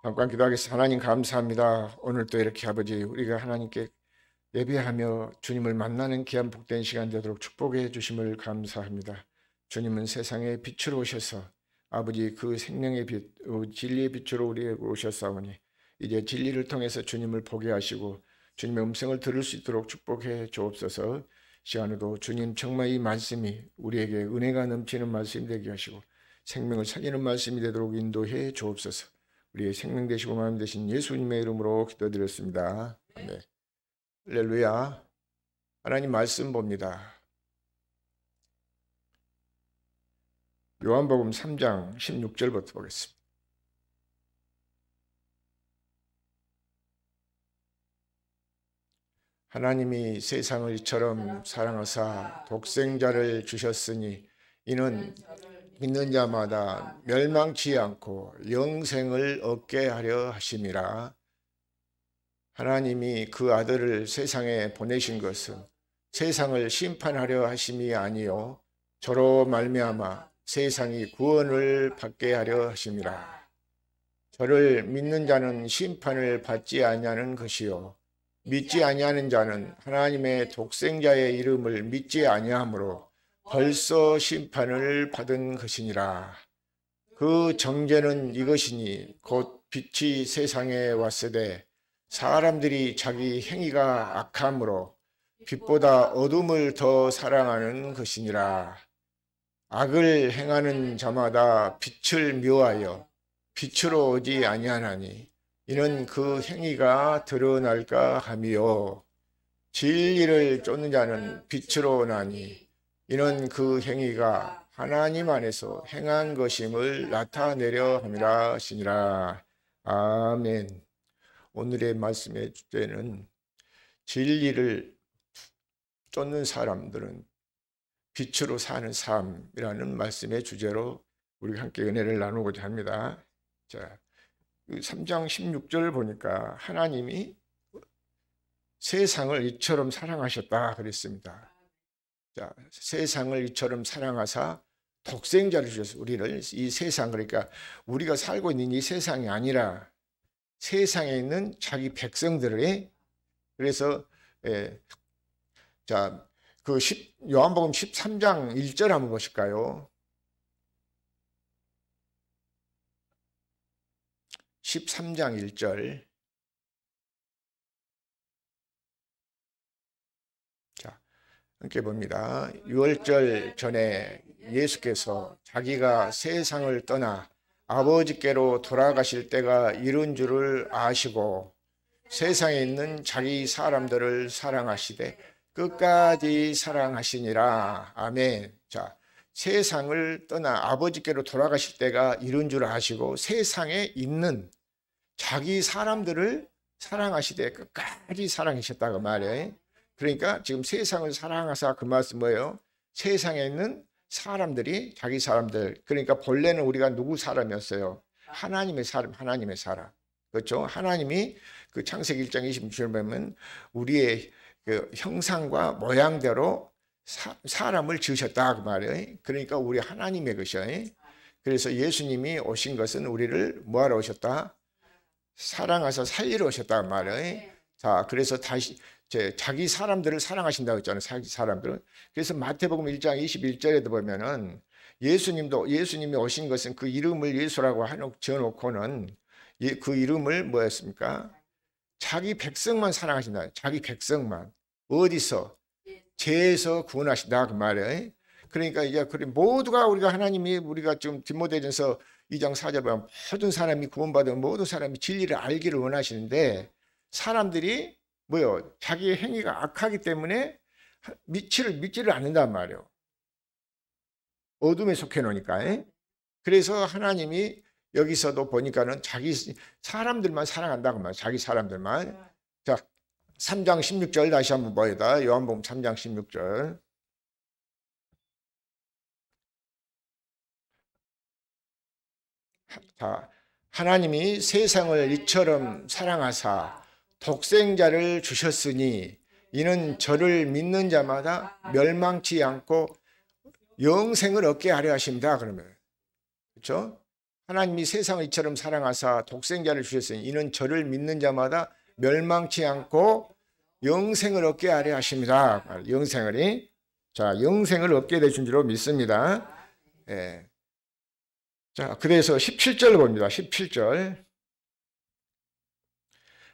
잠깐 기도하겠습니다. 하나님 감사합니다. 오늘 또 이렇게 아버지 우리가 하나님께 예배하며 주님을 만나는 귀한 복된 시간 되도록 축복해 주심을 감사합니다. 주님은 세상에 빛으로 오셔서 아버지 그 생명의 빛, 진리의 빛으로 우리에게 오셨사오니 이제 진리를 통해서 주님을 보게 하시고 주님의 음성을 들을 수 있도록 축복해 주옵소서. 시간에도 주님 정말 이 말씀이 우리에게 은혜가 넘치는 말씀이 되게 하시고 생명을 살리는 말씀이 되도록 인도해 주옵소서. 우리의 생명 되시고 마음 되신 예수님의 이름으로 기도드렸습니다. 네. 할렐루야. 하나님 말씀 봅니다. 요한복음 3장 16절부터 보겠습니다. 하나님이 세상을 이처럼 사랑하사 독생자를 주셨으니 이는 믿는 자마다 멸망치 않고 영생을 얻게 하려 하심이라. 하나님이 그 아들을 세상에 보내신 것은 세상을 심판하려 하심이 아니요 저로 말미암아 세상이 구원을 받게 하려 하심이라. 저를 믿는 자는 심판을 받지 아니하는 것이요 믿지 아니하는 자는 하나님의 독생자의 이름을 믿지 아니하므로 벌써 심판을 받은 것이니라. 그 정죄는 이것이니 곧 빛이 세상에 왔으되 사람들이 자기 행위가 악함으로 빛보다 어둠을 더 사랑하는 것이니라. 악을 행하는 자마다 빛을 미워하여 빛으로 오지 아니하나니 이는 그 행위가 드러날까 함이요 진리를 쫓는 자는 빛으로 오나니 이는 그 행위가 하나님 안에서 행한 것임을 나타내려 함이라 하시니라. 아멘. 오늘의 말씀의 주제는 진리를 쫓는 사람들은 빛으로 사는 삶이라는 말씀의 주제로 우리 함께 은혜를 나누고자 합니다. 자, 3장 16절 보니까 하나님이 세상을 이처럼 사랑하셨다 그랬습니다. 자, 세상을 이처럼 사랑하사 독생자를 주셔서 우리를 이 세상, 그러니까 우리가 살고 있는 이 세상이 아니라 세상에 있는 자기 백성들의, 그래서 자, 그 요한복음 13장 1절 한번 보실까요? 13장 1절. 함께 봅니다. 유월절 전에 예수께서 자기가 세상을 떠나 아버지께로 돌아가실 때가 이른 줄을 아시고 세상에 있는 자기 사람들을 사랑하시되 끝까지 사랑하시니라. 아멘. 자, 세상을 떠나 아버지께로 돌아가실 때가 이른 줄 아시고 세상에 있는 자기 사람들을 사랑하시되 끝까지 사랑하셨다고 말해요. 그러니까 지금 세상을 사랑하사 그 말씀 뭐예요? 세상에 있는 사람들이 자기 사람들, 그러니까 본래는 우리가 누구 사람이었어요? 하나님의 사람, 하나님의 사람. 그렇죠? 하나님이 그 창세기 1장 26절 보면 우리의 그 형상과 모양대로 사람을 지으셨다 그 말이에요. 그러니까 우리 하나님의 것이에요. 그래서 예수님이 오신 것은 우리를 뭐하러 오셨다? 사랑하사 살리러 오셨다 그 말이에요. 자, 그래서 다시 자기 사람들을 사랑하신다고 했잖아요. 자기 사람들은. 그래서 마태복음 1장 21절에도 보면은 예수님이 오신 것은 그 이름을 예수라고 지어놓고는 그 이름을 뭐였습니까? 자기 백성만 사랑하신다. 자기 백성만. 어디서? 죄에서 구원하신다 그 말이에요. 그러니까 이제 모두가 우리가 지금 디모데전서 2장 4절 보면 모든 사람이 구원받은 모든 사람이 진리를 알기를 원하시는데 사람들이 뭐요? 자기의 행위가 악하기 때문에 믿지를 않는단 말이에요. 어둠에 속해 놓으니까. 그래서 하나님이 여기서도 보니까는 자기 사람들만 사랑한다고 말이에요. 자기 사람들만. 자, 3장 16절 다시 한번 보여다. 요한복음 3장 16절. 자, 하나님이 세상을 이처럼 사랑하사 독생자를 주셨으니 이는 저를 믿는 자마다 멸망치 않고 영생을 얻게 하려 하십니다. 그러면 그렇죠? 하나님이 세상을 이처럼 사랑하사 독생자를 주셨으니 이는 저를 믿는 자마다 멸망치 않고 영생을 얻게 하려 하십니다. 영생을. 자, 영생을 얻게 되신 줄로 믿습니다. 예. 자, 그래서 17절 봅니다. 17절.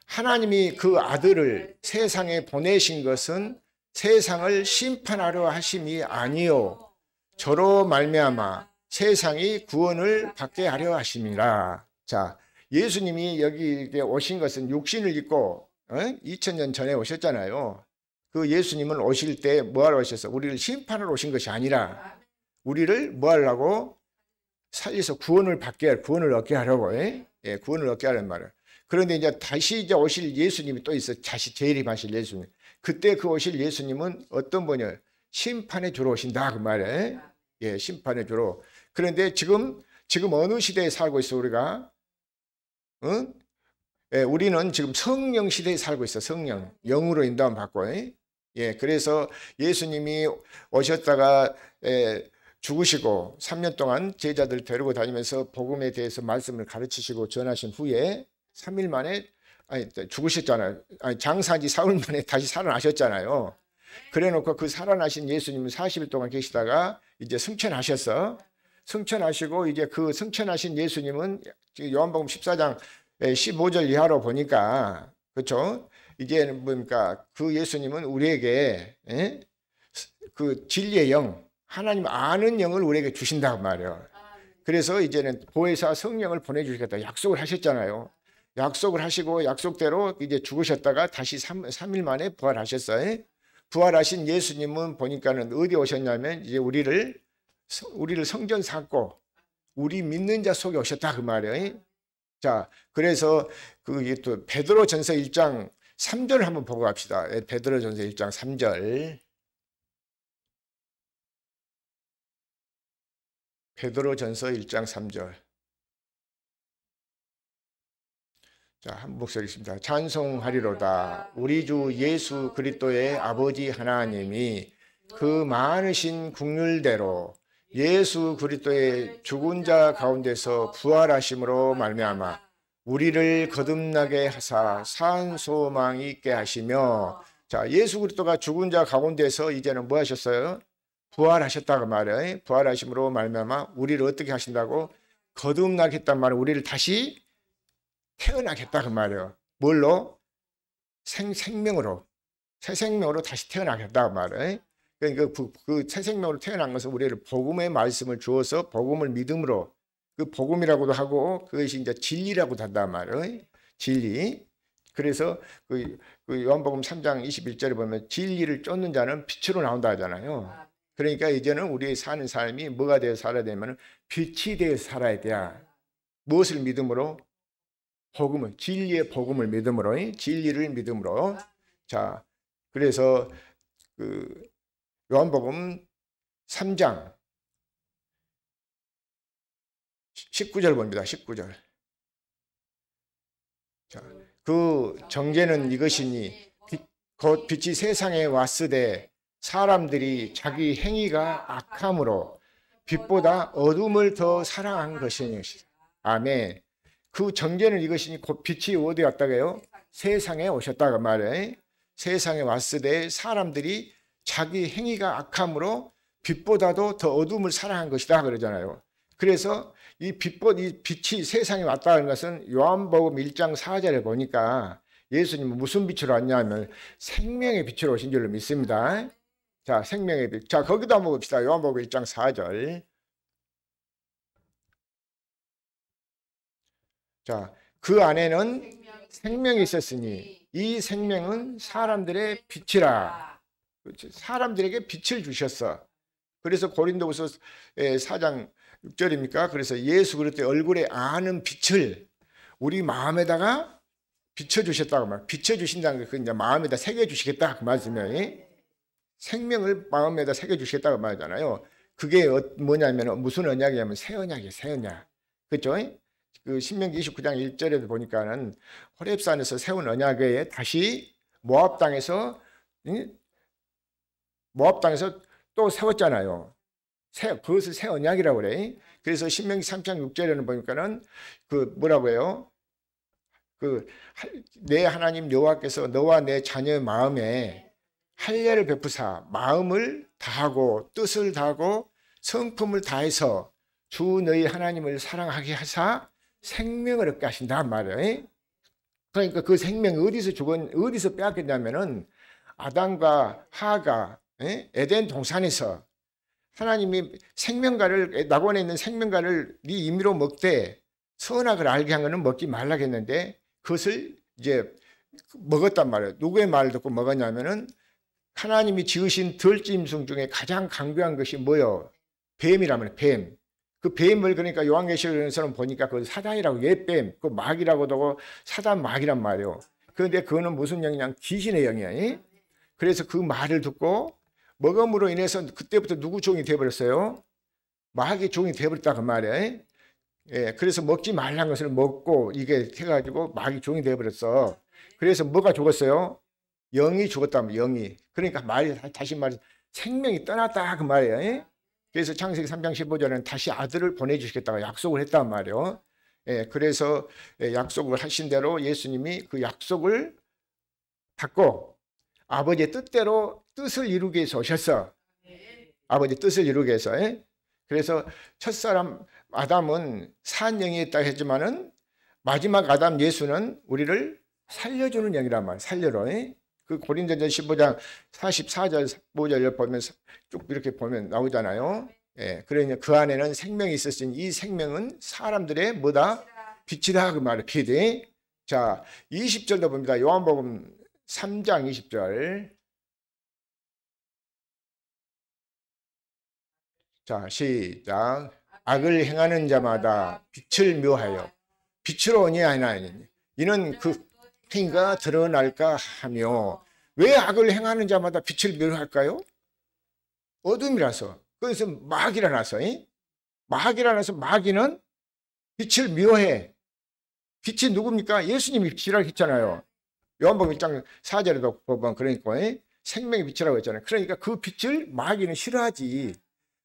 하나님이 그 아들을 세상에 보내신 것은 세상을 심판하려 하심이 아니요 저로 말미암아 세상이 구원을 받게 하려 하심이라. 자, 예수님이 여기 오신 것은 육신을 입고 2000년 전에 오셨잖아요. 그 예수님은 오실 때 뭐하러 오셨어? 우리를 심판하러 오신 것이 아니라 우리를 뭐 하려고? 살려서 구원을 얻게 하려고. 예, 구원을 얻게 하는 말이에요. 그런데 이제 다시 이제 오실 예수님이 또 있어. 다시 재림하실 예수님. 그때 그 오실 예수님은 어떤 분이에요? 심판에 주러 오신다 그 말이에요. 예, 심판에 주러. 그런데 지금 어느 시대에 살고 있어 우리가? 응? 예, 우리는 지금 성령 시대에 살고 있어. 성령. 영으로 인도함 받고. 예, 그래서 예수님이 오셨다가 죽으시고 3년 동안 제자들 데리고 다니면서 복음에 대해서 말씀을 가르치시고 전하신 후에 3일 만에 죽으셨잖아요. 장사한 지 4일 만에 다시 살아나셨잖아요. 그래놓고 그 살아나신 예수님은 40일 동안 계시다가 이제 승천하셨어. 승천하시고 이제 그 승천하신 예수님은 요한복음 14장 15절 이하로 보니까 그렇죠? 이제 뭡니까? 그 예수님은 우리에게 그 진리의 영, 하나님 아는 영을 우리에게 주신다고 말이에요. 그래서 이제는 보혜사 성령을 보내주시겠다 약속을 하셨잖아요. 약속을 하시고 약속대로 이제 죽으셨다가 다시 3일 만에 부활하셨어요. 부활하신 예수님은 보니까는 어디 오셨냐면 이제 우리를 성전 삼고 우리 믿는 자 속에 오셨다 그 말이에요. 자, 그래서 그 또 베드로전서 1장 3절 한번 보고 갑시다. 베드로전서 1장 3절. 베드로전서 1장 3절. 자, 한 목소리 있습니다. 찬송하리로다. 우리 주 예수 그리스도의 아버지 하나님이 그 많으신 국률대로 예수 그리스도의 죽은 자 가운데서 부활하심으로 말미암아 우리를 거듭나게 하사 산 소망이 있게 하시며. 자, 예수 그리스도가 죽은 자 가운데서 이제는 뭐 하셨어요? 부활하셨다고 말해요. 부활하심으로 말미암아 우리를 어떻게 하신다고? 거듭나게 했단 말이에요. 우리를 다시 태어나겠다 그 말이에요. 뭘로? 생명으로. 새 생명으로 다시 태어나겠다 그 말이에요. 그러니까 그 새 생명으로 태어난 것은 우리를 복음의 말씀을 주어서 복음을 믿음으로, 그 복음이라고도 하고 그것이 이제 진리라고도 한단 말이에요. 진리. 그래서 그 요한복음 3장 21절에 보면 진리를 쫓는 자는 빛으로 나온다 하잖아요. 그러니까 이제는 우리 사는 삶이 뭐가 되어 살아야 되면 빛이 되어 살아야 돼. 무엇을 믿음으로? 복음을, 진리의 복음을 믿음으로, 진리를 믿음으로. 자, 그래서 그 요한복음 3장 19절 봅니다. 19절. 자, 그 정죄는 이것이니 곧 빛이 세상에 왔으되 사람들이 자기 행위가 악함으로 빛보다 어둠을 더 사랑한 것이니. 아멘. 그 정죄는 이것이니 곧 빛이 어디 왔다고 해요? 세상에 오셨다고 말해. 세상에 왔으되 사람들이 자기 행위가 악함으로 빛보다도 더 어둠을 사랑한 것이다 그러잖아요. 그래서 이 빛이 세상에 왔다는 것은 요한복음 1장 4절에 보니까 예수님은 무슨 빛으로 왔냐면 생명의 빛으로 오신 줄로 믿습니다. 자, 생명의 빛. 자, 거기도 한번 봅시다. 요한복음 1장 4절. 자, 그 안에는 생명이 있었으니 이 생명은 사람들의 빛이라. 사람들에게 빛을 주셨어. 그래서 고린도후서 4장 6절입니까? 그래서 예수 그리스도의 얼굴에 아는 빛을 우리 마음에다가 비춰주셨다고 말. 비춰주신다는 게 이제 마음에다 새겨주시겠다 그 말씀이에요. 생명을 마음에다 새겨주시겠다고 말하잖아요. 그게 뭐냐면 무슨 언약이냐면 새 언약이에요. 새 언약. 그렇죠? 그 신명기 29장 1절에도 보니까는 호렙산에서 세운 언약에 다시 모압 땅에서 또 세웠잖아요. 그것을 새 언약이라고 그래. 그래서 신명기 3장 6절에는 보니까는 그 뭐라고 해요? 그 내 하나님 여호와께서 너와 내 자녀의 마음에 할례를 베푸사 마음을 다하고 뜻을 다하고 성품을 다해서 주 너희 하나님을 사랑하게 하사 생명을 얻게 하신다 말이에요. 그러니까 그 생명이 어디서 빼앗겼냐면은 아담과 하가 에덴 동산에서 하나님이 생명과를 낙원에 있는 생명과를 네 임의로 먹되 선악을 알게 한 것은 먹지 말라고 했는데 그것을 이제 먹었단 말이에요. 누구의 말을 듣고 먹었냐면은 하나님이 지으신 들짐승 중에 가장 강교한 것이 뭐요? 뱀이라면 뱀. 그 뱀을 그러니까 요한계시록에서는 보니까 그 사단이라고 옛뱀, 그 마귀라고도 하고 사단 마귀란 말이에요. 그런데 그거는 무슨 영이냐? 귀신의 영이야. 그래서 그 말을 듣고 먹음으로 인해서 그때부터 누구 종이 되어버렸어요? 마귀 종이 되어버렸다 그 말이에요. 예, 그래서 먹지 말란 것을 먹고 이게 해가지고 마귀 종이 되어버렸어. 그래서 뭐가 죽었어요? 영이 죽었다면 영이. 그러니까 다시 말해서 생명이 떠났다 그 말이에요. 그래서 창세기 3장 15절에는 다시 아들을 보내주시겠다고 약속을 했단 말이에요. 예, 그래서 약속을 하신 대로 예수님이 그 약속을 받고 아버지의 뜻대로 뜻을 이루기 위해서 오셨어. 아버지 뜻을 이루기 위해서. 그래서 첫사람 아담은 산 영이 있다 했지만은 마지막 아담 예수는 우리를 살려주는 영이란 말이에요. 살려로. 그 고린도전서 15장 44절 5절 보면 쭉 이렇게 보면 나오잖아요. 예, 그러니 그 안에는 생명이 있었으니 이 생명은 사람들의 뭐다? 빛이다 그 말이에요. 빛이. 자, 20절도 봅니다. 요한복음 3장 20절. 자, 시작. 악을 행하는 자마다 빛을 묘하여 빛으로 오니 아니하니 이는 그 행위가 드러날까 하며. 왜 악을 행하는 자마다 빛을 묘할까요? 어둠이라서. 그래서 마귀라서. 마귀라서 마귀는 빛을 묘해. 빛이 누굽니까? 예수님이 빛이라고 했잖아요. 요한복음 1장 4절에도 보면 그러니까 생명의 빛이라고 했잖아요. 그러니까 그 빛을 마귀는 싫어하지.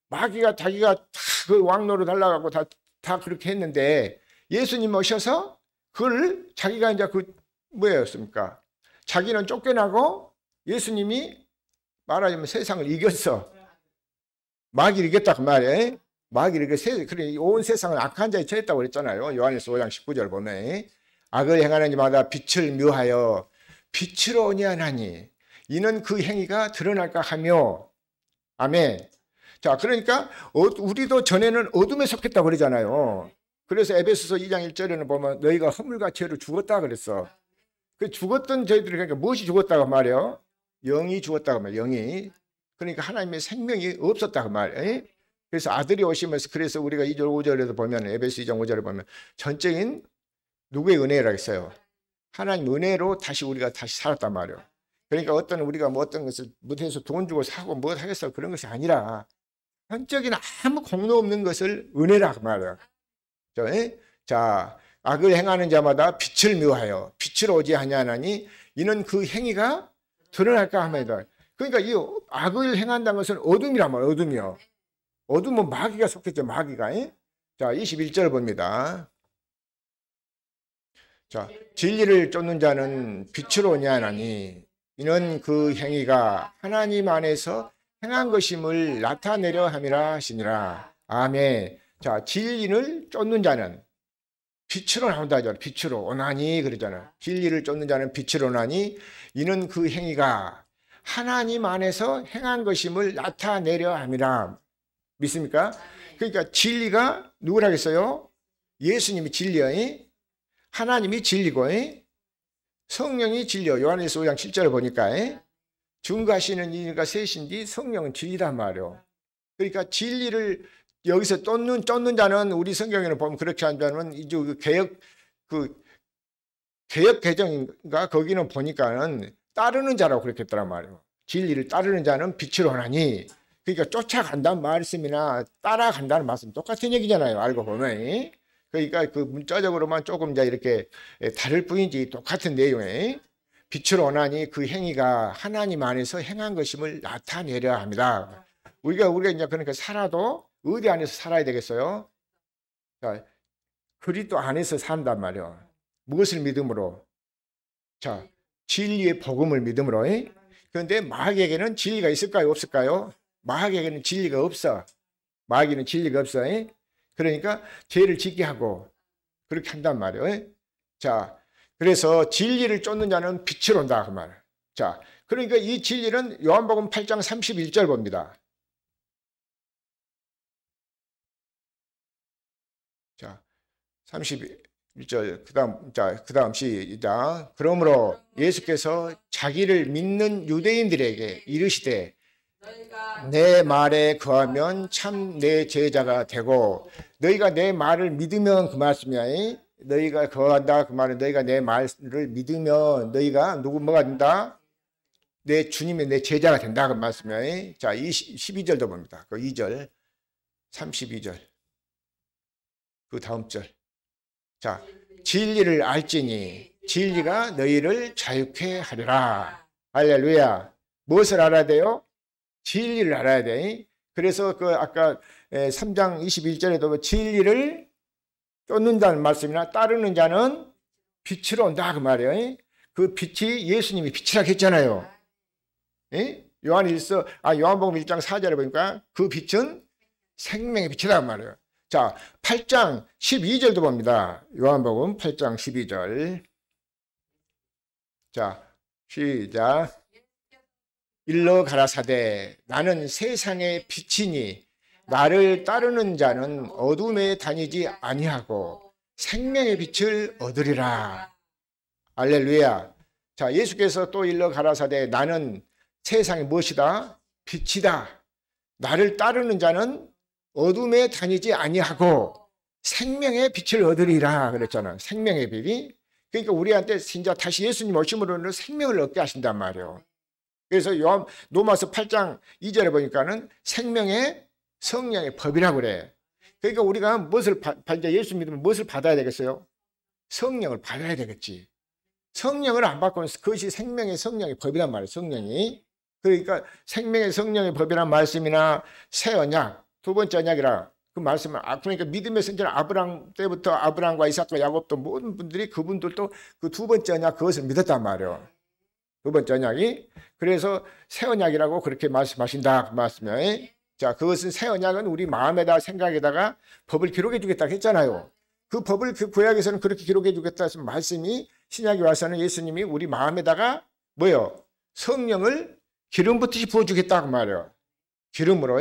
마귀가 자기가 다 그 왕노로 달라가고 다 그렇게 했는데 예수님 오셔서 그걸 자기가 이제 그 뭐였습니까? 자기는 쫓겨나고 예수님이 말하자면 세상을 이겼어. 마귀를 이겼다 그 말이에요. 마귀를 그래 온 세상을 악한 자에 처했다고 그랬잖아요. 요한일서 5장 19절 보면 악을 행하는 자마다 빛을 묘하여 빛으로 오니 하나니 이는 그 행위가 드러날까 하며. 아멘. 자, 그러니까 우리도 전에는 어둠에 속했다고 그러잖아요. 그래서 에베소서 2장 1절에는 보면 너희가 허물과 죄로 죽었다 그랬어. 그 죽었던 저희들이 그러니까 무엇이 죽었다고 말이에요? 영이 죽었다고 말이에요. 영이. 그러니까 하나님의 생명이 없었다고 말이에요. 그래서 아들이 오시면서 그래서 우리가 2절 5절에도 보면 에베소 2장 5절에 보면 전적인 누구의 은혜라고 했어요? 하나님 은혜로 다시 우리가 다시 살았단 말이에요. 그러니까 우리가 뭐 어떤 것을 못해서 돈 주고 사고 뭐 하겠어 그런 것이 아니라 전적인 아무 공로 없는 것을 은혜라고 말해요. 자, 악을 행하는 자마다 빛을 묘하여 빛을 오지 아니하나니 이는 그 행위가 드러날까 합니다. 그러니까 이 악을 행한다는 것은 어둠이란 말이에요. 어둠이요. 어둠은 마귀가 속했죠. 마귀가. 자, 21절 봅니다. 자, 진리를 쫓는 자는 빛으로 오냐 하나니 이는 그 행위가 하나님 안에서 행한 것임을 나타내려 함이라 하시니라. 아멘. 자, 진리를 쫓는 자는 빛으로 나온다 하잖아요. 빛으로 오나니 그러잖아요. 진리를 쫓는 자는 빛으로 오나니 이는 그 행위가 하나님 안에서 행한 것임을 나타내려 함이라. 믿습니까? 그러니까 진리가 누구라겠어요? 예수님이 진리요. 하나님이 진리고 성령이 진리요. 요한일서 5장 7절을 보니까 증거하시는 이가 셋인지 성령은 진리란 말이에요. 그러니까 진리를 여기서 쫓는 자는 우리 성경에는 보면 그렇게 한다면 이제 개역 개정인가 거기는 보니까는 따르는 자라고 그렇게 했더란 말이에요. 진리를 따르는 자는 빛으로 오나니. 그러니까 쫓아간다는 말씀이나 따라간다는 말씀 똑같은 얘기잖아요. 알고 보면. 그러니까 그 문자적으로만 조금 이제 이렇게 다를 뿐이지 똑같은 내용에 빛으로 오나니 그 행위가 하나님 안에서 행한 것임을 나타내려 합니다. 우리가 이제 그러니까 살아도 어디 안에서 살아야 되겠어요? 자, 그리스도 안에서 산단 말이요. 무엇을 믿음으로? 자, 진리의 복음을 믿음으로. 그런데 마귀에게는 진리가 있을까요? 없을까요? 마귀에게는 진리가 없어. 마귀는 진리가 없어. 그러니까 죄를 짓게 하고 그렇게 한단 말이에요. 자, 그래서 진리를 쫓는 자는 빛을 온다 그 말. 자, 그러니까 이 진리는 요한복음 8장 31절 봅니다. 자, 31절 그다음 시작. 그러므로 예수께서 자기를 믿는 유대인들에게 이르시되 내 말에 거하면 참 내 제자가 되고, 너희가 내 말을 믿으면 그 말씀이야. 너희가 거한다 그 말은 너희가 내 말을 믿으면 너희가 뭐가 된다? 내 주님의 내 제자가 된다 그 말씀이야. 자, 12절도 봅니다. 그 2절 32절 그 다음 절. 자, 진리를 알지니 진리가 너희를 자유케 하리라. 할렐루야. 무엇을 알아야 돼요? 진리를 알아야 돼. 그래서 그 아까 3장 21절에도 진리를 쫓는다는 말씀이나 따르는 자는 빛으로 온다 그 말이에요. 그 빛이 예수님이 빛이라고 했잖아요. 요한복음 1장 4절에 보니까 그 빛은 생명의 빛이다 그 말이에요. 자, 8장 12절도 봅니다. 요한복음 8장 12절. 자, 시작. 일러 가라사대 나는 세상의 빛이니 나를 따르는 자는 어둠에 다니지 아니하고 생명의 빛을 얻으리라. 할렐루야. 자, 예수께서 또 일러 가라사대 나는 세상의 무엇이다? 빛이다. 나를 따르는 자는 어둠에 다니지 아니하고 생명의 빛을 얻으리라 그랬잖아요. 생명의 빛이. 그러니까 우리한테 진짜 다시 예수님 오심으로는 생명을 얻게 하신단 말이에요. 그래서 로마서 8장 2절에 보니까는 생명의 성령의 법이라고 그래. 그러니까 우리가 이제 예수 믿으면 무엇을 받아야 되겠어요? 성령을 받아야 되겠지. 성령을 안 받고는 그것이 생명의 성령의 법이란 말이에요. 성령이. 그러니까 생명의 성령의 법이란 말씀이나 새 언약, 두 번째 언약이라 그 말씀은 그러니까 믿음의 선지자 아브라함 때부터 아브라함과 이삭과 야곱도 모든 분들이 그분들도 그 두 번째 언약 그것을 믿었단 말이에요. 두 번째 언약이. 그래서 새 언약이라고 그렇게 말씀하신다 그 말씀이에요. 자, 그것은 새 언약은 우리 마음에다 생각에다가 법을 기록해 주겠다고 했잖아요. 그 법을 그 구약에서는 그렇게 기록해 주겠다 해서 말씀이 신약에 와서는 예수님이 우리 마음에다가 뭐요? 성령을 기름 붓듯이 부어주겠다 그 말이에요. 기름으로.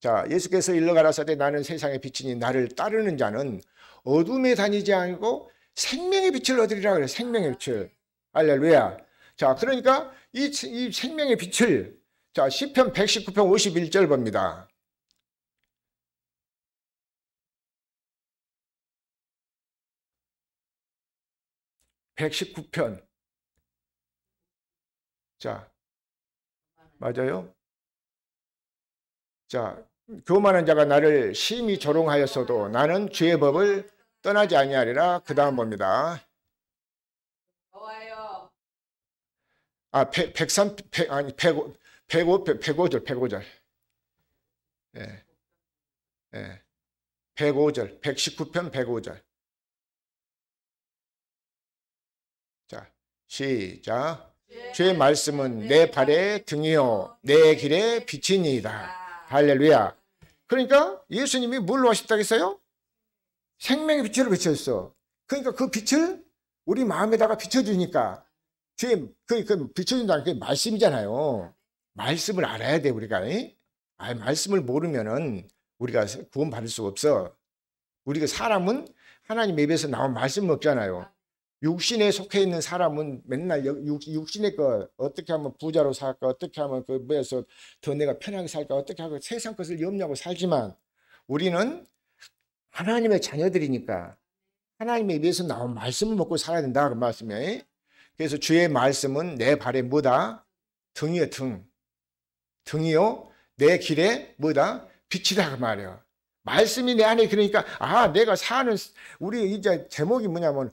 자, 예수께서 일러 가라사대 나는 세상의 빛이니 나를 따르는 자는 어둠에 다니지 않고 생명의 빛을 얻으리라 그래요. 생명의 빛을. 할렐루야. 자, 그러니까 이 생명의 빛을, 자, 시편 119편 51절 봅니다. (119편) 자, 맞아요? 자, 교만한 자가 나를 심히 조롱하였어도 나는 주의 법을 떠나지 아니하리라. 그 다음 봅니다. 105절. 예. 예. 105절. 119편 105절. 자, 시작. 주의 말씀은 내 발의 등이요 내 길의 빛이니이다. 할렐루야. 그러니까 예수님이 뭘로 하셨다고 했어요? 생명의 빛으로 비춰줬어. 그러니까 그 빛을 우리 마음에다가 비춰주니까 그 비춰준다는 게 말씀이잖아요. 말씀을 알아야 돼 우리가. 말씀을 모르면은 우리가 구원받을 수가 없어. 우리가 사람은 하나님 입에서 나온 말씀 먹잖아요. 육신에 속해 있는 사람은 맨날 육신의 것 어떻게 하면 부자로 살까, 어떻게 하면 그 뭐에서 더 내가 편하게 살까, 어떻게 하고 세상 것을 염려하고 살지만 우리는 하나님의 자녀들이니까 하나님의 입에서 나온 말씀을 먹고 살아야 된다 그 말씀이에요. 그래서 주의 말씀은 내 발에 뭐다? 등이요 등. 등이요 내 길에 뭐다? 빛이다 그 말이에요. 말씀이 내 안에. 그러니까 내가 사는 우리 이제 제목이 뭐냐면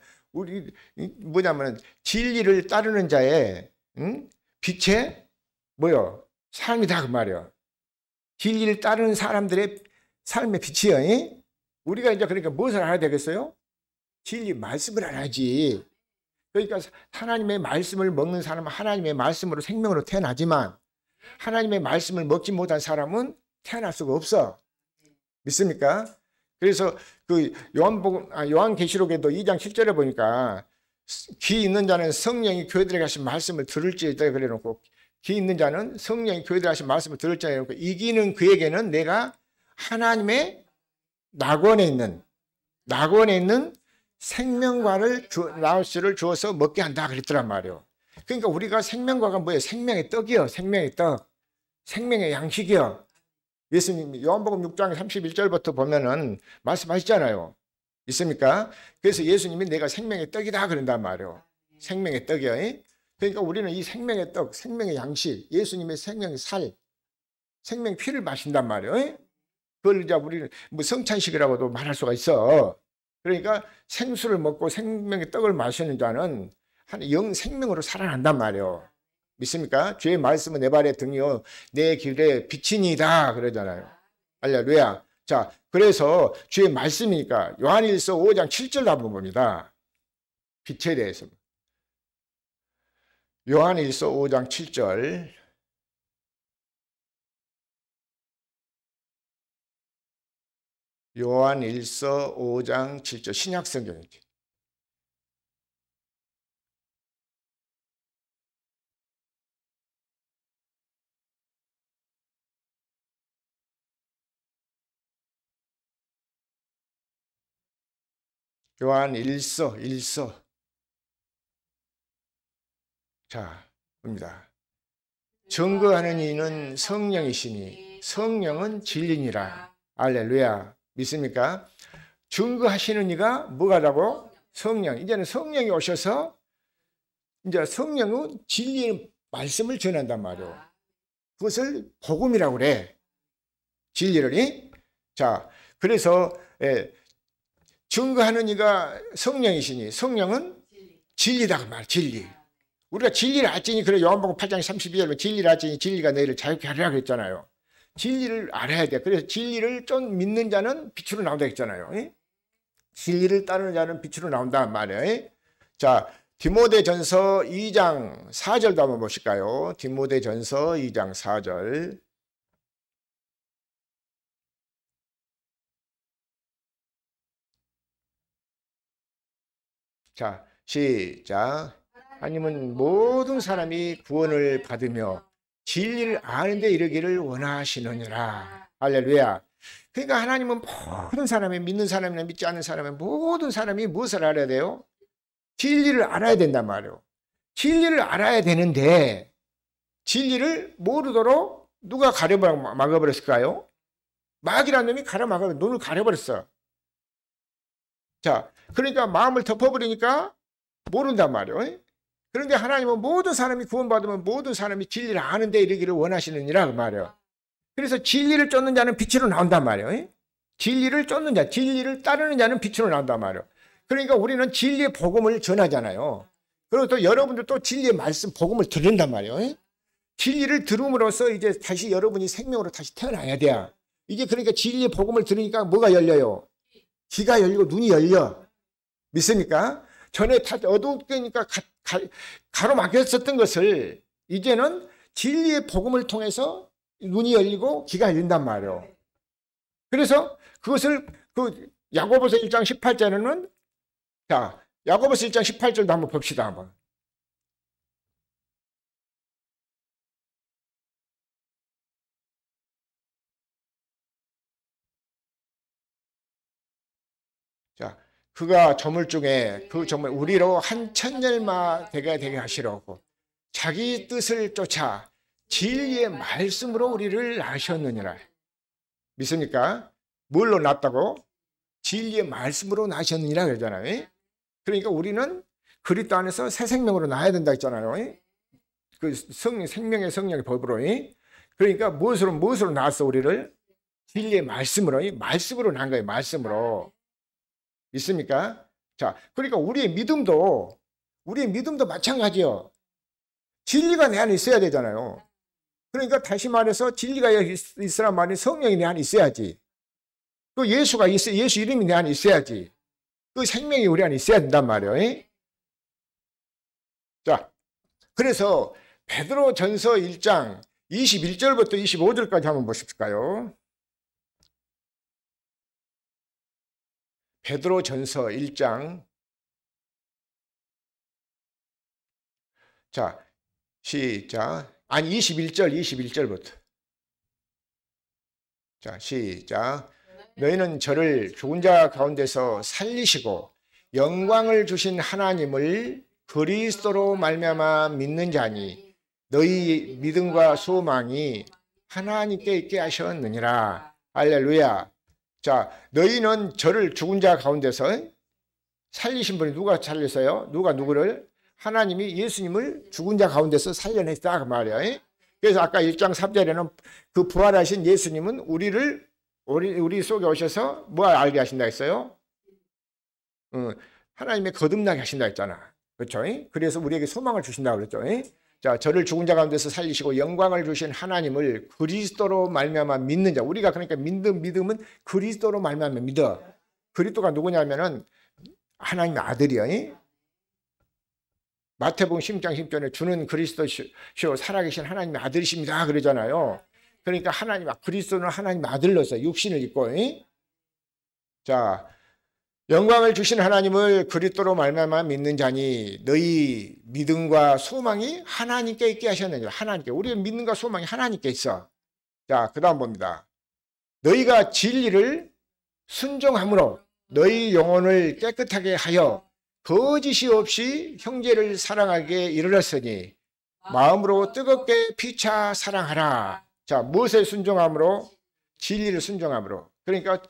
진리를 따르는 자의 빛의 뭐요? 삶이다 그 말이에요. 진리를 따르는 사람들의 삶의 빛이요. 우리가 이제 그러니까 무엇을 알아야 되겠어요? 진리 말씀을 알아야지. 그러니까 하나님의 말씀을 먹는 사람은 하나님의 말씀으로 생명으로 태어나지만 하나님의 말씀을 먹지 못한 사람은 태어날 수가 없어. 믿습니까? 그래서 그 요한계시록에도 2장 7절에 보니까 귀 있는 자는 성령이 교회들에게 하신 말씀을 들을지어다 그래놓고, 귀 있는 자는 성령이 교회들에게 하신 말씀을 들을지어다 그래놓고, 이기는 그에게는 내가 하나님의 낙원에 있는 생명과를 나우스를 주어서 먹게 한다 그랬더란 말이에요. 그러니까 우리가 생명과가 뭐예요? 생명의 떡이요. 생명의 떡. 생명의 양식이요. 예수님이 요한복음 6장 31절부터 보면은 말씀하시잖아요. 있습니까? 그래서 예수님이 내가 생명의 떡이다 그런단 말이에요. 생명의 떡이요. 그러니까 우리는 이 생명의 떡, 생명의 양식, 예수님의 생명의 살, 생명의 피를 마신단 말이에요. 그걸 이제 우리는 뭐 성찬식이라고도 말할 수가 있어. 그러니까 생수를 먹고 생명의 떡을 마시는 자는 영 생명으로 살아난단 말이에요. 믿습니까? 주의 말씀은 내 발의 등이요 내 길에 빛이니이다 그러잖아요. 할렐루야. 자, 그래서 주의 말씀이니까 요한일서 5장 7절 한번 봅니다. 빛에 대해서. 요한일서 5장 7절. 요한일서 5장 7절 신약성경이지. 요한일서 1서. 자, 봅니다. 증거하는 이는 성령이시니 성령은 진리니라. 할렐루야. 믿습니까? 증거하시는 이가 뭐가라고? 성령. 이제는 성령이 오셔서 이제 성령은 진리의 말씀을 전한단 말이에요. 그것을 복음이라고 그래. 진리를. 자, 그래서 증거하는 이가 성령이시니 성령은 진리다 그 말. 진리. 우리가 진리를 알지니, 그래 요한복음 8장 32절에 진리를 알지니 진리가 너희를 자유케 하리라 그랬잖아요. 진리를 알아야 돼. 그래서 진리를 좀 믿는 자는 빛으로 나온다 했잖아요. 진리를 따르는 자는 빛으로 나온단 말이에요. 자, 디모데전서 2장 4절도 한번 보실까요? 디모데전서 2장 4절. 자, 시작. 하나님은 모든 사람이 구원을 받으며 진리를 아는 데 이르기를 원하시느니라. 할렐루야. 그러니까 하나님은 모든 사람이, 믿는 사람이나 믿지 않는 사람이, 모든 사람이 무엇을 알아야 돼요? 진리를 알아야 된단 말이에요. 진리를 알아야 되는데 진리를 모르도록 누가 막아버렸을까요? 마귀라는 놈이 눈을 가려버렸어. 자, 그러니까 마음을 덮어버리니까 모른단 말이에요. 그런데 하나님은 모든 사람이 구원받으면 모든 사람이 진리를 아는 데 이르기를 원하시느니라 그 말이에요. 그래서 진리를 쫓는 자는 빛으로 나온단 말이에요. 진리를 쫓는 자, 진리를 따르는 자는 빛으로 나온단 말이에요. 그러니까 우리는 진리의 복음을 전하잖아요. 그리고 또 여러분들 또 진리의 말씀, 복음을 들은단 말이에요. 진리를 들음으로써 이제 다시 여러분이 생명으로 다시 태어나야 돼요. 이게 그러니까 진리의 복음을 들으니까 뭐가 열려요? 귀가 열리고 눈이 열려. 믿습니까? 전에 다 어두우니까 가로막혔었던 것을 이제는 진리의 복음을 통해서 눈이 열리고 귀가 열린단 말이에요. 그래서 그것을 야고보서 1장 18절에는, 자, 야고보서 1장 18절도 한번 봅시다. 한번. 자, 그가 저물 중에 그 정말 우리로 한 천년마 되게 하시려고 자기 뜻을 쫓아 진리의 말씀으로 우리를 낳으셨느니라. 믿습니까? 뭘로 낳았다고? 진리의 말씀으로 낳으셨느니라 그러잖아요. 그러니까 우리는 그리스도 안에서 새 생명으로 낳아야 된다 했잖아요. 그 생명의 성령의 법으로. 그러니까 무엇으로 낳았어 우리를? 진리의 말씀으로 낳은 거예요. 말씀으로. 있습니까? 자, 그러니까 우리의 믿음도 마찬가지요. 진리가 내 안에 있어야 되잖아요. 그러니까 다시 말해서 진리가 있으란 말이 성령이 내 안에 있어야지. 그 예수가 있어, 예수 이름이 내 안에 있어야지. 그 생명이 우리 안에 있어야 된단 말이에요. 자, 그래서 베드로 전서 1장 21절부터 25절까지 한번 보실까요? 베드로 전서 1장. 자, 시작. 아니, 21절부터. 자, 시작. 너희는 저를 죽은 자 가운데서 살리시고 영광을 주신 하나님을 그리스도로 말미암아 믿는 자니 너희 믿음과 소망이 하나님께 있게 하셨느니라. 할렐루야. 자, 너희는 저를 죽은 자 가운데서 살리신 분이 누가 살렸어요? 누가 누구를? 하나님이 예수님을 죽은 자 가운데서 살려냈다 그 말이야. 그래서 아까 1장 3절에는 그 부활하신 예수님은 우리 속에 오셔서 뭐 알게 하신다 했어요? 하나님의 거듭나게 하신다 했잖아. 그렇죠? 그래서 우리에게 소망을 주신다고 그랬죠. 자, 저를 죽은 자 가운데서 살리시고 영광을 주신 하나님을 그리스도로 말미암아 믿는 자. 우리가 그러니까 믿음은 그리스도로 말미암아 믿어. 그리스도가 누구냐면은 하나님의 아들이야. 마태복음 10장 10절에 주는 그리스도시요 살아계신 하나님의 아들이십니다 그러잖아요. 그러니까 그리스도는 하나님의 아들로서 육신을 입고. 자, 영광을 주신 하나님을 그리스도로 말미암아 믿는 자니 너희 믿음과 소망이 하나님께 있게 하셨느니라. 하나님께. 우리의 믿음과 소망이 하나님께 있어. 자, 그 다음 봅니다. 너희가 진리를 순종함으로 너희 영혼을 깨끗하게 하여 거짓이 없이 형제를 사랑하게 이르렀으니 마음으로 뜨겁게 피차 사랑하라. 자, 무엇에 순종함으로? 진리를 순종함으로. 그러니까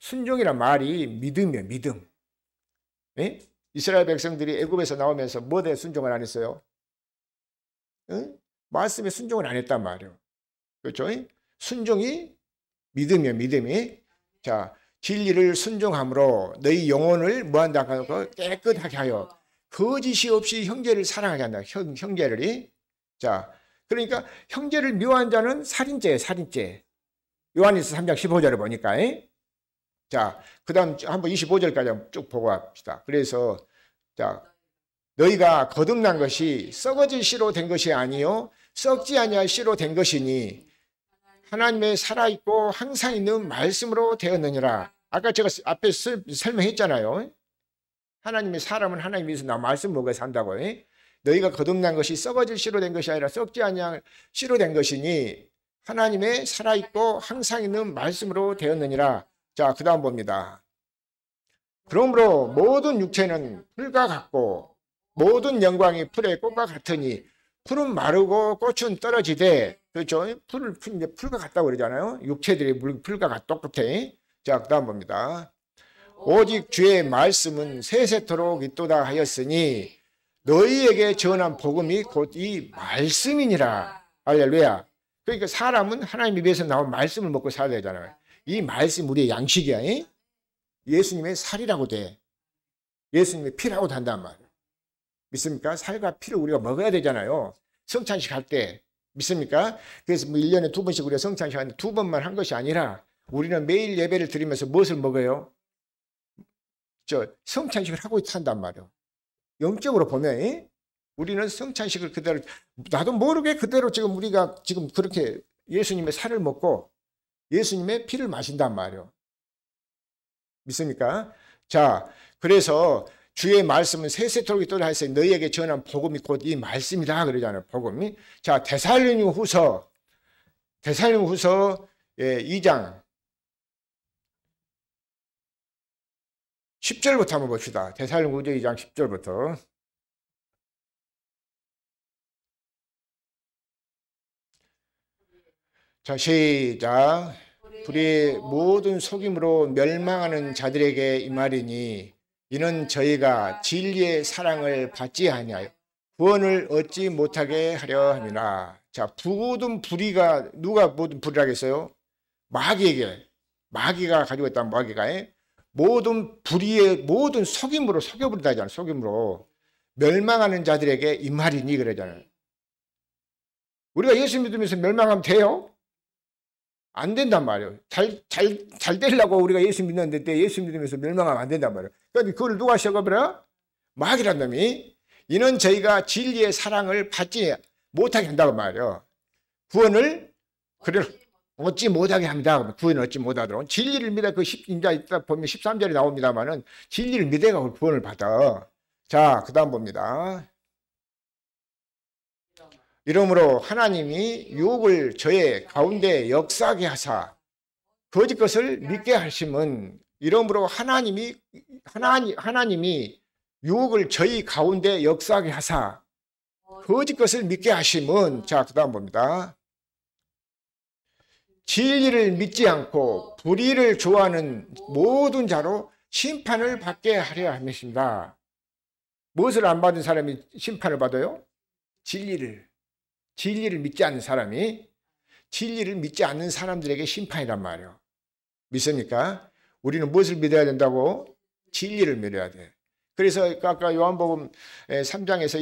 순종이란 말이 믿음이에요. 믿음. 에? 이스라엘 백성들이 애굽에서 나오면서 뭐에 순종을 안 했어요? 말씀에 순종을 안 했단 말이에요. 그렇죠? 순종이 믿음이에요. 믿음이. 자, 진리를 순종함으로 너희 영혼을 뭐한다? 깨끗하게 하여 거짓이 없이 형제를 사랑하게 한다. 형제를. 자, 그러니까 형제를 미워한 자는 살인죄예요. 살인죄. 요한일서 3장 15절을 보니까. 자, 그 다음 한번 25절까지 쭉 보고 합시다. 그래서 자, 너희가 거듭난 것이 썩어질 씨로 된 것이 아니요 썩지 아니할 씨로 된 것이니 하나님의 살아있고 항상 있는 말씀으로 되었느니라. 아까 제가 앞에 설명했잖아요. 하나님의 사람은 하나님 위해서 나 말씀 먹어 산다고. 너희가 거듭난 것이 썩어질 씨로 된 것이 아니라 썩지 아니할 씨로 된 것이니 하나님의 살아있고 항상 있는 말씀으로 되었느니라. 자, 그 다음 봅니다. 그러므로 모든 육체는 풀과 같고 모든 영광이 풀의 꽃과 같으니 풀은 마르고 꽃은 떨어지되, 그렇죠? 풀과 같다고 그러잖아요. 육체들이 풀과 똑같아. 자, 그 다음 봅니다. 오직 주의 말씀은 세세토록 있도다 하였으니 너희에게 전한 복음이 곧 이 말씀이니라. 할렐루야. 그러니까 사람은 하나님 입에서 나온 말씀을 먹고 살아야 되잖아요. 이 말씀 우리의 양식이야. 예수님의 살이라고 돼. 예수님의 피라고 한단 말이에요. 믿습니까? 살과 피를 우리가 먹어야 되잖아요. 성찬식 할 때. 믿습니까? 그래서 뭐 1년에 2번씩 우리가 성찬식 하는데 2번만 한 것이 아니라 우리는 매일 예배를 드리면서 무엇을 먹어요? 성찬식을 하고 산단 말이에요. 영적으로 보면 우리는 성찬식을 그대로, 나도 모르게 그대로 지금 우리가 지금 그렇게 예수님의 살을 먹고 예수님의 피를 마신단 말이에요. 믿습니까? 자, 그래서 주의 말씀은 세세토록 있도록 하였으니 너희에게 전한 복음이 곧 이 말씀이다 그러잖아요. 복음이. 자, 데살로니가후서 2장 10절부터 한번 봅시다. 데살로니가후서 2장 10절부터. 자, 시작. 불의 모든 속임으로 멸망하는 자들에게 이 말이니 이는 저희가 진리의 사랑을 받지 아니하여 구원을 얻지 못하게 하려 함이라. 자, 모든 불의가 누가 모든 불의라고 했어요? 마귀가 가지고 있다는 마귀가 모든 불의의 모든 속임으로 속여버린다 하잖아요. 속임으로 멸망하는 자들에게 이 말이니 그러잖아요. 우리가 예수 믿으면서 멸망하면 돼요? 안 된단 말이에요. 잘 되려고 우리가 예수 믿는데 예수 믿으면서 멸망하면 안 된단 말이에요. 그런데 그걸 누가 시작해버려? 마귀란 놈이. 이는 저희가 진리의 사랑을 받지 못하게 한다고 말이에요. 구원을 얻지 못하게 합니다. 구원을 얻지 못하도록. 진리를 믿어. 이제 이따 보면 13절에 나옵니다만은 진리를 믿어야 구원을 받아. 자, 그 다음 봅니다. 이러므로 하나님이 유혹을 저의 가운데 역사하게 하사 거짓 것을 믿게 하심은, 이러므로 하나님이 유혹을 저희 가운데 역사하게 하사 거짓 것을 믿게 하심은, 자, 그 다음 봅니다. 진리를 믿지 않고 불의를 좋아하는 모든 자로 심판을 받게 하려 함이십니다. 무엇을 안 받은 사람이 심판을 받아요? 진리를 믿지 않는 사람이, 진리를 믿지 않는 사람들에게 심판이란 말이에요. 믿습니까? 우리는 무엇을 믿어야 된다고? 진리를 믿어야 돼. 그래서 아까 요한복음 3장에서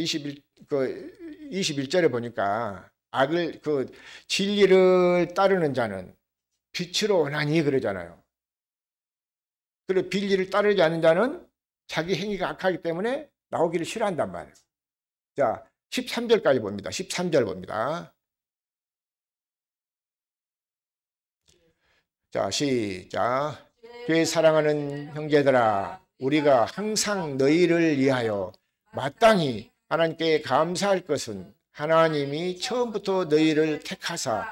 21절에 보니까 진리를 따르는 자는 빛으로 오나니 그러잖아요. 그리고 진리를 따르지 않는 자는 자기 행위가 악하기 때문에 나오기를 싫어한단 말이에요. 자, 13절까지 봅니다. 13절 봅니다. 자, 시작. 죄 사랑하는 형제들아, 우리가 항상 너희를 위하여 마땅히 하나님께 감사할 것은 하나님이 처음부터 너희를 택하사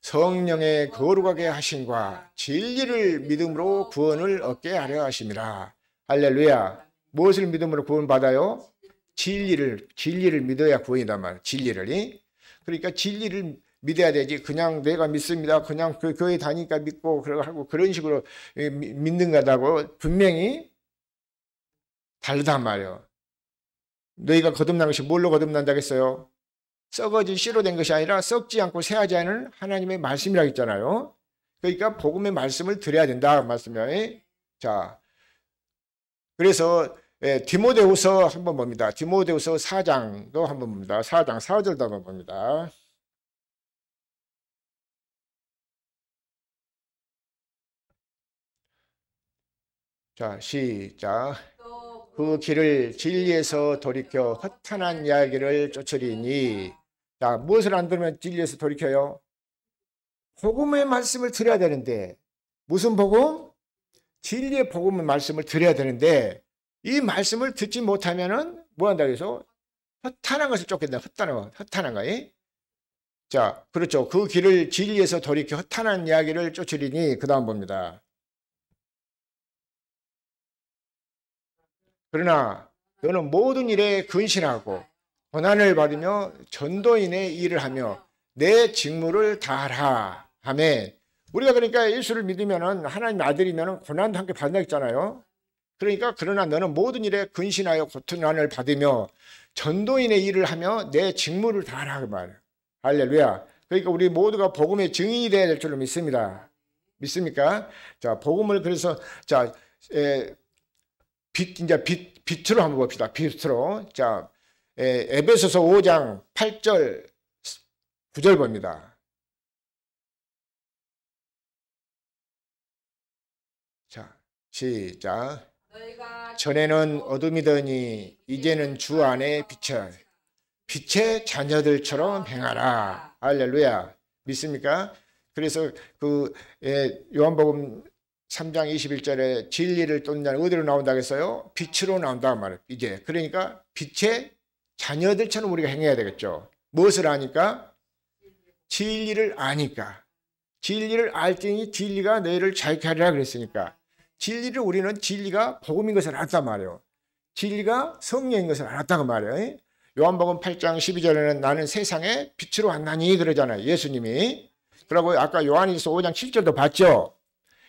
성령의 거룩하게 하심과 진리를 믿음으로 구원을 얻게 하려 하심이라. 할렐루야. 무엇을 믿음으로 구원받아요? 진리를 믿어야 구원이단 말이에요. 진리를. 그러니까 진리를 믿어야 되지. 그냥 내가 믿습니다. 그냥 그 교회 다니니까 믿고 하고 그런 식으로 믿는 거다고 분명히 다르단 말이에요. 너희가 거듭난 것이 뭘로 거듭난다고 했어요? 썩어진 씨로 된 것이 아니라 썩지 않고 새하지 않은 하나님의 말씀이라고 했잖아요. 그러니까 복음의 말씀을 드려야 된다 말씀이에요. 자, 그래서 디모데후서 한번 봅니다. 디모데후서 4장도 한번 봅니다. 4장 4절도 한번 봅니다. 자, 시작. 그 길을 진리에서 돌이켜 허탄한 이야기를 쫓으리니. 자, 무엇을 안 들으면 진리에서 돌이켜요? 복음의 말씀을 드려야 되는데, 무슨 복음? 진리의 복음의 말씀을 드려야 되는데, 이 말씀을 듣지 못하면은 뭐 한다고 해서 허탄한 것을 쫓겠다. 허탄한 거. 자, 그렇죠. 그 길을 진리에서 돌이켜 허탄한 이야기를 쫓으리니. 그 다음 봅니다. 그러나 너는 모든 일에 근신하고 고난을 받으며 전도인의 일을 하며 내 직무를 다하라. 아멘. 우리가 그러니까 예수를 믿으면은 하나님 아들이면은 고난도 함께 받는다 했잖아요. 그러니까 그러나 너는 모든 일에 근신하여 고난을 받으며 전도인의 일을 하며 내 직무를 다하라 그 말이에요. 할렐루야. 그러니까 우리 모두가 복음의 증인이 되어야 될 줄로 믿습니다. 믿습니까? 자, 복음을 그래서 자, 빛으로 한번 봅시다. 빛으로. 자, 에베소서 5장 8절 9절 봅니다. 자, 시작. 전에는 어둠이더니 이제는 주 안에 빛의 자녀들처럼 행하라. 할렐루야. 믿습니까? 그래서 요한복음 3장 21절에 진리를 쫓는 자는 어디로 나온다고 했어요? 빛으로 나온다고 말해요. 이제 그러니까 빛의 자녀들처럼 우리가 행해야 되겠죠. 무엇을 아니까? 진리를 아니까. 진리를 알더니 진리가 너희를 자유케 하리라 그랬으니까. 진리를 우리는 진리가 복음인 것을 알았단 말이에요. 진리가 성령인 것을 알았다고 말이에요. 요한복음 8장 12절에는 나는 세상에 빛으로 왔나니 그러잖아요. 예수님이. 그리고 아까 요한일서 5장 7절도 봤죠.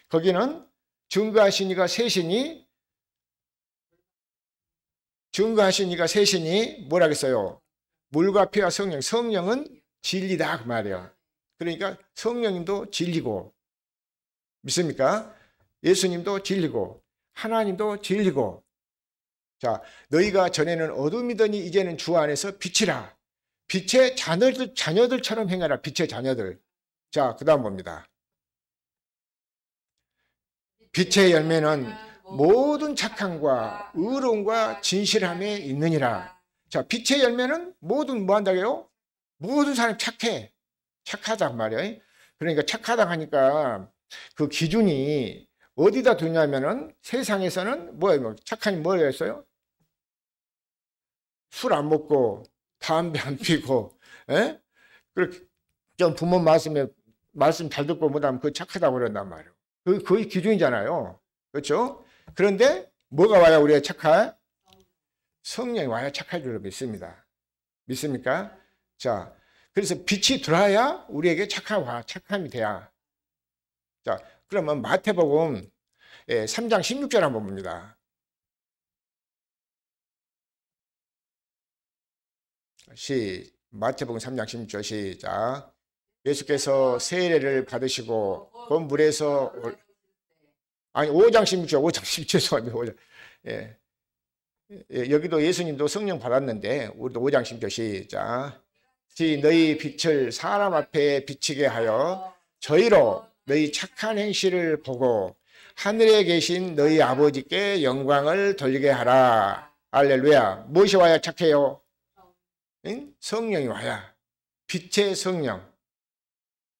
거기는 증거하신 이가 셋이니 뭐라 했어요? 물과 피와 성령. 성령은 진리다 그 말이에요. 그러니까 성령님도 진리고, 믿습니까? 예수님도 진리고 하나님도 진리고. 자, 너희가 전에는 어둠이더니 이제는 주 안에서 빛이라. 빛의 자녀들처럼 행하라. 빛의 자녀들. 자, 그 다음 봅니다. 빛의 열매는 모든 착함과 의로움과 진실함에 있느니라. 자, 빛의 열매는 모든 뭐 한다고요? 모든 사람이 착해. 착하단 말이에요. 그러니까 착하다 하니까 그 기준이 어디다 두냐면은 세상에서는 뭐예요? 착하니 뭘 했어요? 술 안 먹고 담배 안 피고, 예? 그렇게 좀 부모 말씀 잘 듣고 뭐다면 그 착하다고 그런단 말이에요. 그 거의 기준이잖아요. 그렇죠? 그런데 뭐가 와야 우리가 착할? 성령이 와야 착할 줄로 믿습니다. 믿습니까? 자, 그래서 빛이 들어야 우리에게 착함이 돼야. 자, 그러면 마태복음 3장 16절 한번 봅니다. 마태복음 3장 16절 시작. 예수께서 세례를 받으시고 그 물에서 5장 16절 5장 16절 5장. 예. 여기도 예수님도 성령 받았는데 우리도 5장 16절 시작. 너희 빛을 사람 앞에 비치게 하여 저희로 너희 착한 행실을 보고 하늘에 계신 너희 아버지께 영광을 돌리게 하라. 할렐루야. 무엇이 와야 착해요? 응? 성령이 와야. 빛의 성령.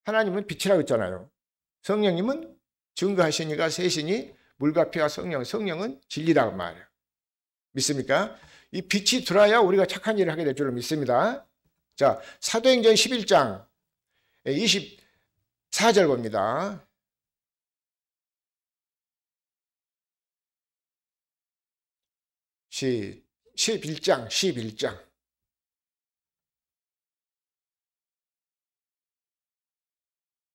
하나님은 빛이라고 했잖아요. 성령님은 증거하시니가 셋이니 물과 피와 성령은 진리라고 말해요. 믿습니까? 이 빛이 들어야 우리가 착한 일을 하게 될 줄로 믿습니다. 자, 사도행전 11장 24절 봅니다. 시 11장.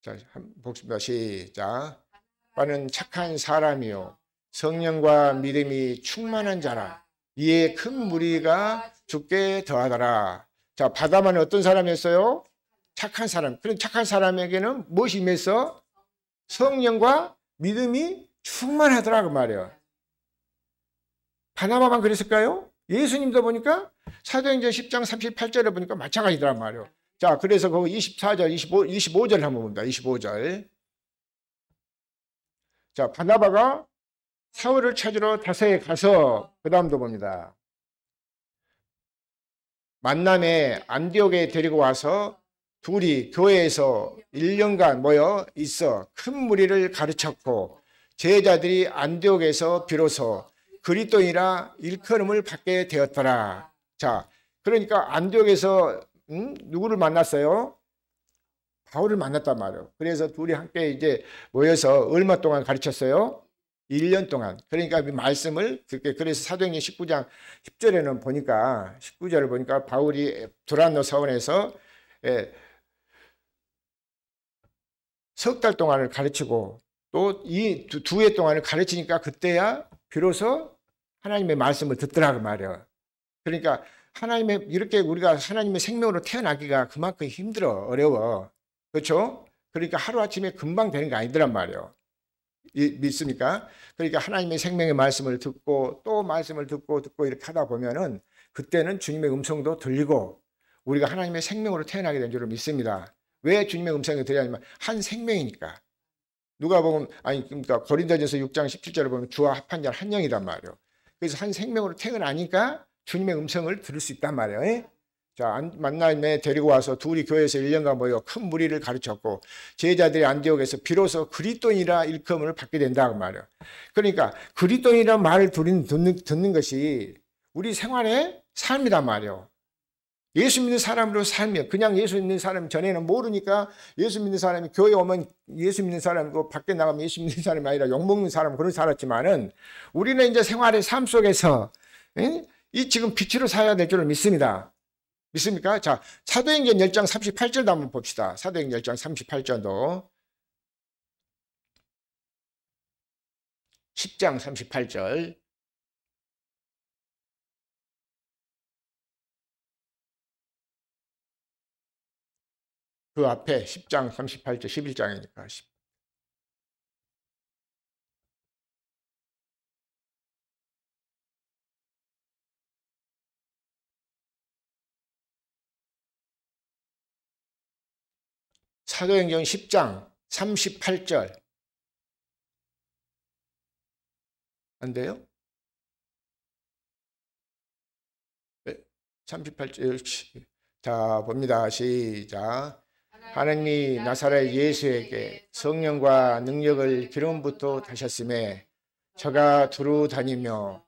자, 한번 보겠습니다. 시작. 바는 착한 사람이요 성령과 믿음이 충만한 자라. 이에 큰 무리가 죽게 더하더라. 자, 바다만 어떤 사람이었어요? 착한 사람. 그런 착한 사람에게는 무엇이 임했어? 성령과 믿음이 충만하더라 그 말이에요. 바나바만 그랬을까요? 예수님도 보니까 사도행전 10장 38절에 보니까 마찬가지더란 말이에요. 자, 그래서 그 24절, 25절 한번 봅니다. 25절. 자, 바나바가 사울을 찾으러 다서에 가서 그 다음도 봅니다. 만남에 안디옥에 데리고 와서 둘이 교회에서 1년간 모여 있어 큰 무리를 가르쳤고 제자들이 안디옥에서 비로소 그리스도인이라 일컬음을 받게 되었더라. 자, 그러니까 안디옥에서 누구를 만났어요? 바울을 만났단 말이에요. 그래서 둘이 함께 이제 모여서 얼마 동안 가르쳤어요? 1년 동안. 그러니까 그 말씀을 듣게. 그래서 사도행전 19장 10절에는 보니까 19절을 보니까 바울이 두란노 사원에서 석 달 동안을 가르치고 또 이 두 해 동안을 가르치니까 그때야 비로소 하나님의 말씀을 듣더라고 말이에요. 그러니까 하나님의 이렇게 우리가 하나님의 생명으로 태어나기가 그만큼 힘들어 어려워. 그렇죠? 그러니까 하루아침에 금방 되는 게 아니더란 말이에요. 믿습니까? 그러니까 하나님의 생명의 말씀을 듣고 또 말씀을 듣고 이렇게 하다 보면은 그때는 주님의 음성도 들리고 우리가 하나님의 생명으로 태어나게 된 줄을 믿습니다. 왜 주님의 음성이 들리냐면 한 생명이니까. 누가 보면 그러니까 고린도전서 6장 17절을 보면 주와 합한 자는 한 영이란 말이에요. 그래서 한 생명으로 태어나니까 주님의 음성을 들을 수 있단 말이에요. 자, 만남에 데리고 와서 둘이 교회에서 1년간 모여 큰 무리를 가르쳤고 제자들이 안디옥에서 비로소 그리스도인이라 일컬음을 받게 된다고 말이에요. 그러니까 그리스도인이라는 말을 듣는 것이 우리 생활의 삶이란 말이에요. 예수 믿는 사람으로 삶이에요. 그냥 예수 믿는 사람 전에는 모르니까 예수 믿는 사람이 교회 오면 예수 믿는 사람이고 밖에 나가면 예수 믿는 사람이 아니라 욕먹는 사람 그런 살았지만은 우리는 이제 생활의 삶 속에서 이 지금 빛으로 살아야 될 줄을 믿습니다. 믿습니까? 자, 사도행전 10장 38절도 한번 봅시다. 사도행전 10장 38절도 10장 38절 그 앞에 10장 38절 11장이니까 사도행전 10장 38절 안 돼요? 38절. 자, 봅니다. 시작. 하나님이 나사렛 예수에게 성령과 능력을 기름부터 다셨음에 저가 두루 다니며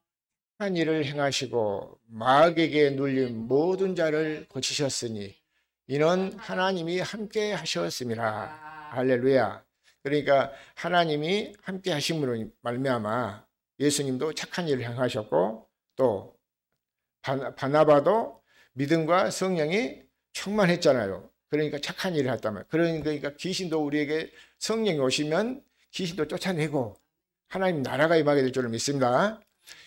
한 일을 행하시고 마귀에게 눌린 모든 자를 고치셨으니 이는 하나님이 함께 하셨음이라. 할렐루야. 그러니까 하나님이 함께 하심으로 말미암아 예수님도 착한 일을 행하셨고 또 바나바도 믿음과 성령이 충만했잖아요. 그러니까 착한 일을 했단 말이에요. 그러니까 귀신도 우리에게 성령이 오시면 귀신도 쫓아내고 하나님 나라가 임하게 될 줄을 믿습니다.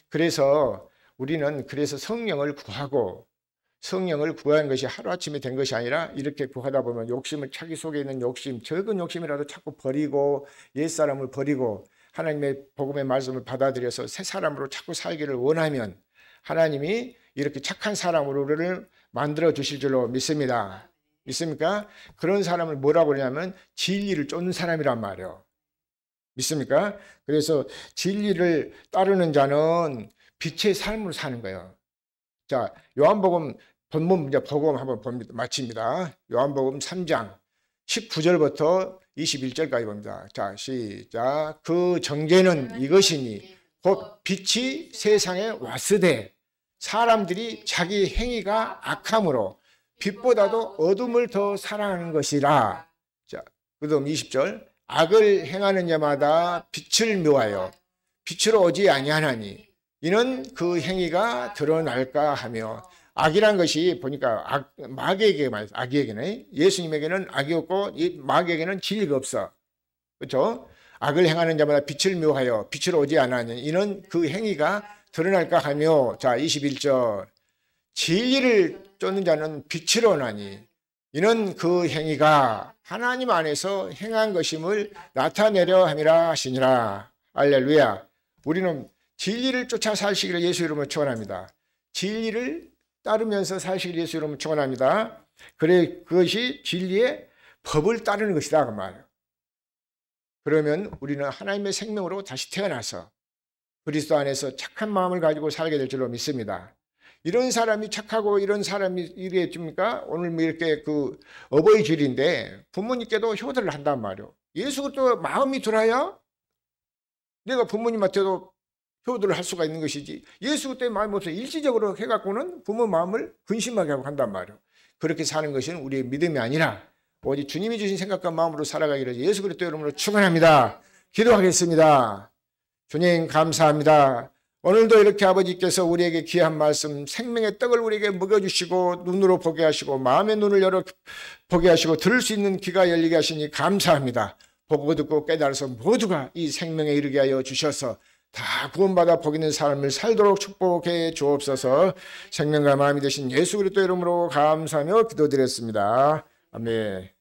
그래서 우리는 성령을 구하고 성령을 구하는 것이 하루아침에 된 것이 아니라 이렇게 구하다 보면 욕심을 자기 속에 있는 욕심, 적은 욕심이라도 자꾸 버리고 옛사람을 버리고 하나님의 복음의 말씀을 받아들여서 새 사람으로 자꾸 살기를 원하면 하나님이 이렇게 착한 사람으로 우리를 만들어 주실 줄로 믿습니다. 믿습니까? 그런 사람을 뭐라고 그러냐면 진리를 쫓는 사람이란 말이에요. 믿습니까? 그래서 진리를 따르는 자는 빛의 삶을 사는 거예요. 자, 요한복음 본문 문제 복음 한번 봅니다. 마칩니다. 요한복음 3장 19절부터 21절까지 봅니다. 자, 시작. 그 정죄는 이것이니 곧 빛이 세상에 왔으되 사람들이 자기 행위가 악함으로 빛보다도 어둠을 더 사랑하는 것이라. 자, 그다음 20절. 악을 행하는 자마다 빛을 묘하여 빛으로 오지 아니하나니 이는 그 행위가 드러날까 하며. 악이란 것이 보니까 마귀에게 말이죠. 악에게는 예수님에게는 악이 없고 마귀에게는 진리가 없어. 그렇죠? 악을 행하는 자마다 빛을 묘하여 빛으로 오지 않으니 이는 그 행위가 드러날까 하며. 자, 21절. 진리를 쫓는 자는 빛으로 오나니 이는 그 행위가 하나님 안에서 행한 것임을 나타내려 함이라 하시니라. 할렐루야. 우리는 진리를 쫓아 사시기를 예수 이름으로 축원합니다. 진리를 따르면서 사시기를 예수 이름으로 축원합니다. 그래, 그것이 진리의 법을 따르는 것이다 그 말이에요. 그러면 우리는 하나님의 생명으로 다시 태어나서 그리스도 안에서 착한 마음을 가지고 살게 될 줄로 믿습니다. 이런 사람이 착하고 이런 사람이 이래 줍니까? 오늘 뭐 이렇게 어버이 주일인데 부모님께도 효도를 한단 말이에요. 예수 그리스도 마음이 들어야 내가 부모님한테도 효도를 할 수가 있는 것이지. 예수 그리스도의 마음이 없어 일시적으로 해갖고는 부모 마음을 근심하게 하고 한단 말이에요. 그렇게 사는 것은 우리의 믿음이 아니라 오직 주님이 주신 생각과 마음으로 살아가기를 예수 그리스도 이름으로 축원합니다. 기도하겠습니다. 주님 감사합니다. 오늘도 이렇게 아버지께서 우리에게 귀한 말씀 생명의 떡을 우리에게 먹여주시고 눈으로 보게 하시고 마음의 눈을 열어 보게 하시고 들을 수 있는 귀가 열리게 하시니 감사합니다. 보고 듣고 깨달아서 모두가 이 생명에 이르게 하여 주셔서 다 구원받아 복 있는 삶을 살도록 축복해 주옵소서. 생명과 마음이 되신 예수 그리스도 이름으로 감사하며 기도드렸습니다. 아멘.